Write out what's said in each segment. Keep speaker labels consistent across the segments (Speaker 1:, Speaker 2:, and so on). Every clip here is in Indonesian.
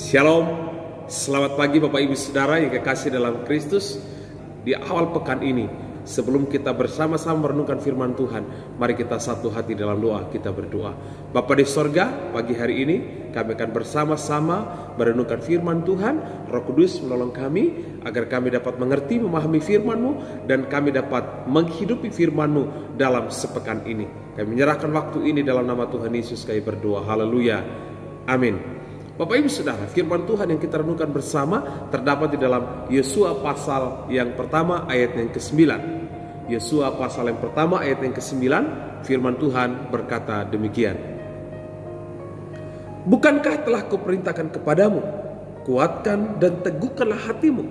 Speaker 1: Shalom, selamat pagi Bapak Ibu Saudara yang kekasih dalam Kristus. Di awal pekan ini, sebelum kita bersama-sama merenungkan firman Tuhan, mari kita satu hati dalam doa, kita berdoa. Bapa di sorga, pagi hari ini kami akan bersama-sama merenungkan firman Tuhan. Roh Kudus menolong kami agar kami dapat mengerti, memahami firman-Mu, dan kami dapat menghidupi firman-Mu dalam sepekan ini. Kami menyerahkan waktu ini dalam nama Tuhan Yesus kami berdoa. Haleluya, amin. Bapak Ibu Saudara, firman Tuhan yang kita renungkan bersama terdapat di dalam Yosua pasal yang pertama ayat yang ke-9. Yosua pasal yang pertama ayat yang ke-9, firman Tuhan berkata demikian. Bukankah telah kuperintahkan kepadamu, kuatkan dan teguhkanlah hatimu.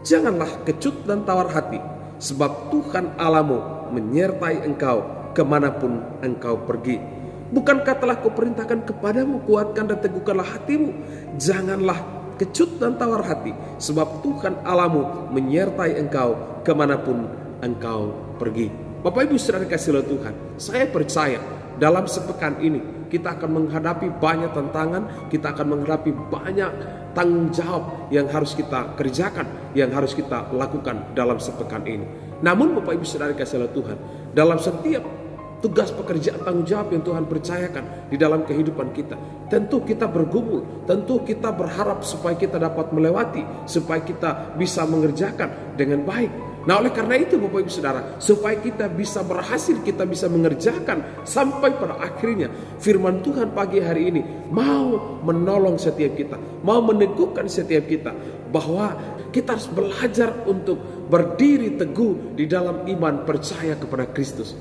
Speaker 1: Janganlah kecut dan tawar hati, sebab Tuhan Allahmu menyertai engkau kemanapun engkau pergi. Bukankah telah kuperintahkan kepadamu, kuatkan dan teguhkanlah hatimu. Janganlah kecut dan tawar hati, sebab Tuhan Allahmu menyertai engkau kemanapun engkau pergi. Bapak Ibu Saudara kasih oleh Tuhan, saya percaya dalam sepekan ini kita akan menghadapi banyak tantangan, kita akan menghadapi banyak tanggung jawab yang harus kita kerjakan, yang harus kita lakukan dalam sepekan ini. Namun Bapak Ibu Saudara kasih oleh Tuhan, dalam setiap tugas pekerjaan tanggung jawab yang Tuhan percayakan di dalam kehidupan kita, tentu kita bergumul, tentu kita berharap supaya kita dapat melewati, supaya kita bisa mengerjakan dengan baik. Nah, oleh karena itu Bapak Ibu Saudara, supaya kita bisa berhasil, kita bisa mengerjakan sampai pada akhirnya, firman Tuhan pagi hari ini mau menolong setiap kita, mau meneguhkan setiap kita, bahwa kita harus belajar untuk berdiri teguh di dalam iman percaya kepada Kristus.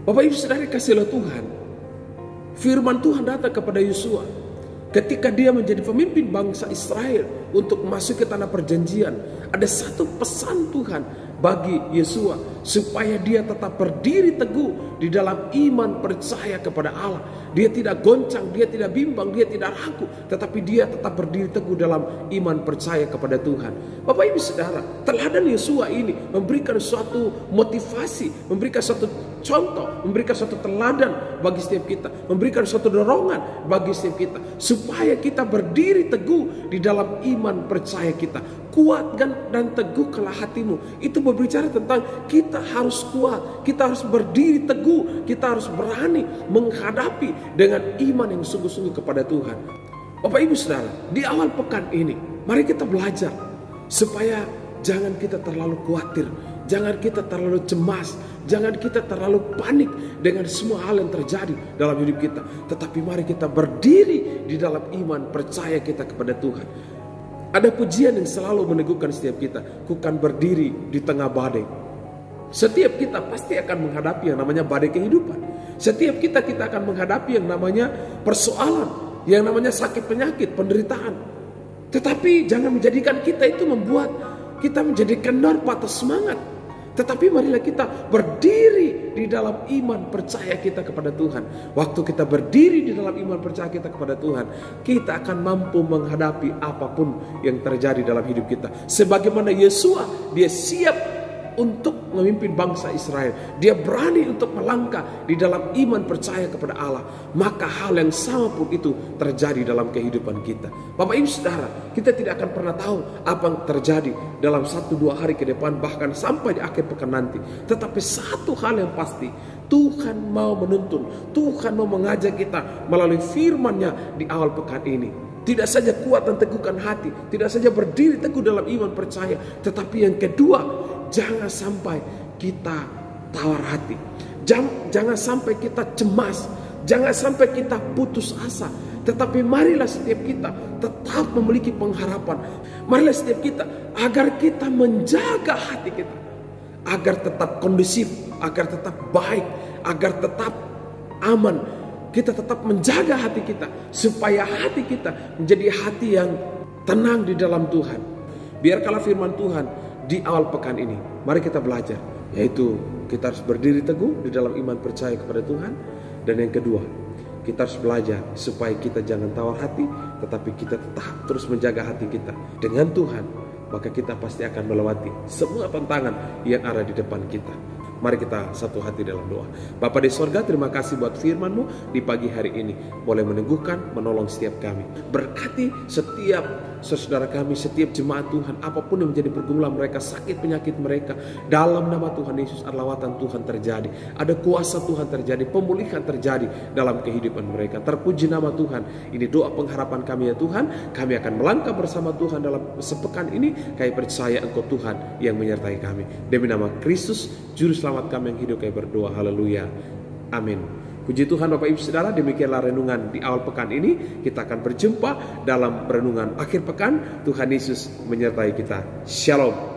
Speaker 1: Bapak Ibu Saudara kasih oleh Tuhan, firman Tuhan datang kepada Yosua ketika dia menjadi pemimpin bangsa Israel untuk masuk ke tanah perjanjian. Ada satu pesan Tuhan bagi Yosua supaya dia tetap berdiri teguh di dalam iman percaya kepada Allah. Dia tidak goncang, dia tidak bimbang, dia tidak ragu, tetapi dia tetap berdiri teguh dalam iman percaya kepada Tuhan. Bapak Ibu Saudara, teladan Yosua ini memberikan suatu motivasi, memberikan suatu contoh, memberikan suatu teladan bagi setiap kita, memberikan suatu dorongan bagi setiap kita, supaya kita berdiri teguh di dalam iman percaya kita. Kuatkan dan teguhkanlah hatimu. Itu berbicara tentang kita harus kuat, kita harus berdiri teguh, kita harus berani menghadapi dengan iman yang sungguh-sungguh kepada Tuhan. Bapak Ibu Saudara, di awal pekan ini mari kita belajar supaya jangan kita terlalu khawatir, jangan kita terlalu cemas, jangan kita terlalu panik dengan semua hal yang terjadi dalam hidup kita. Tetapi mari kita berdiri di dalam iman percaya kita kepada Tuhan. Ada pujian yang selalu meneguhkan setiap kita, ku kan berdiri di tengah badai. Setiap kita pasti akan menghadapi yang namanya badai kehidupan. Setiap kita akan menghadapi yang namanya persoalan, yang namanya sakit penyakit, penderitaan. Tetapi jangan menjadikan kita itu membuat kita menjadi kendor, patah semangat. Tetapi marilah kita berdiri di dalam iman percaya kita kepada Tuhan. Waktu kita berdiri di dalam iman percaya kita kepada Tuhan, kita akan mampu menghadapi apapun yang terjadi dalam hidup kita. Sebagaimana Yosua, dia siap untuk memimpin bangsa Israel. Dia berani untuk melangkah di dalam iman percaya kepada Allah. Maka hal yang sama pun itu terjadi dalam kehidupan kita. Bapak Ibu Saudara, kita tidak akan pernah tahu apa yang terjadi dalam 1-2 hari ke depan, bahkan sampai di akhir pekan nanti. Tetapi satu hal yang pasti, Tuhan mau menuntun, Tuhan mau mengajak kita melalui firman-Nya di awal pekan ini. Tidak saja kuat dan teguhkan hati, tidak saja berdiri teguh dalam iman percaya, tetapi yang kedua, jangan sampai kita tawar hati. Jangan sampai kita cemas. Jangan sampai kita putus asa. Tetapi marilah setiap kita tetap memiliki pengharapan. Marilah setiap kita agar kita menjaga hati kita, agar tetap kondusif, agar tetap baik, agar tetap aman. Kita tetap menjaga hati kita, supaya hati kita menjadi hati yang tenang di dalam Tuhan. Biarkanlah firman Tuhan di awal pekan ini, mari kita belajar, yaitu kita harus berdiri teguh di dalam iman percaya kepada Tuhan. Dan yang kedua, kita harus belajar supaya kita jangan tawar hati, tetapi kita tetap terus menjaga hati kita dengan Tuhan. Maka kita pasti akan melewati semua tantangan yang ada di depan kita. Mari kita satu hati dalam doa. Bapa di sorga, terima kasih buat firman-Mu di pagi hari ini. Boleh meneguhkan, menolong setiap kami. Berkati setiap saudara kami, setiap jemaat Tuhan, apapun yang menjadi pergumulan mereka, sakit penyakit mereka, dalam nama Tuhan Yesus, lawatan Tuhan terjadi. Ada kuasa Tuhan terjadi, pemulihan terjadi dalam kehidupan mereka. Terpuji nama Tuhan. Ini doa pengharapan kami ya Tuhan. Kami akan melangkah bersama Tuhan dalam sepekan ini. Kami percaya Engkau Tuhan yang menyertai kami. Demi nama Kristus, Juru Selamat kami yang hidup, kami berdoa. Haleluya. Amin. Puji Tuhan Bapak Ibu Saudara, demikianlah renungan di awal pekan ini. Kita akan berjumpa dalam renungan akhir pekan. Tuhan Yesus menyertai kita. Shalom.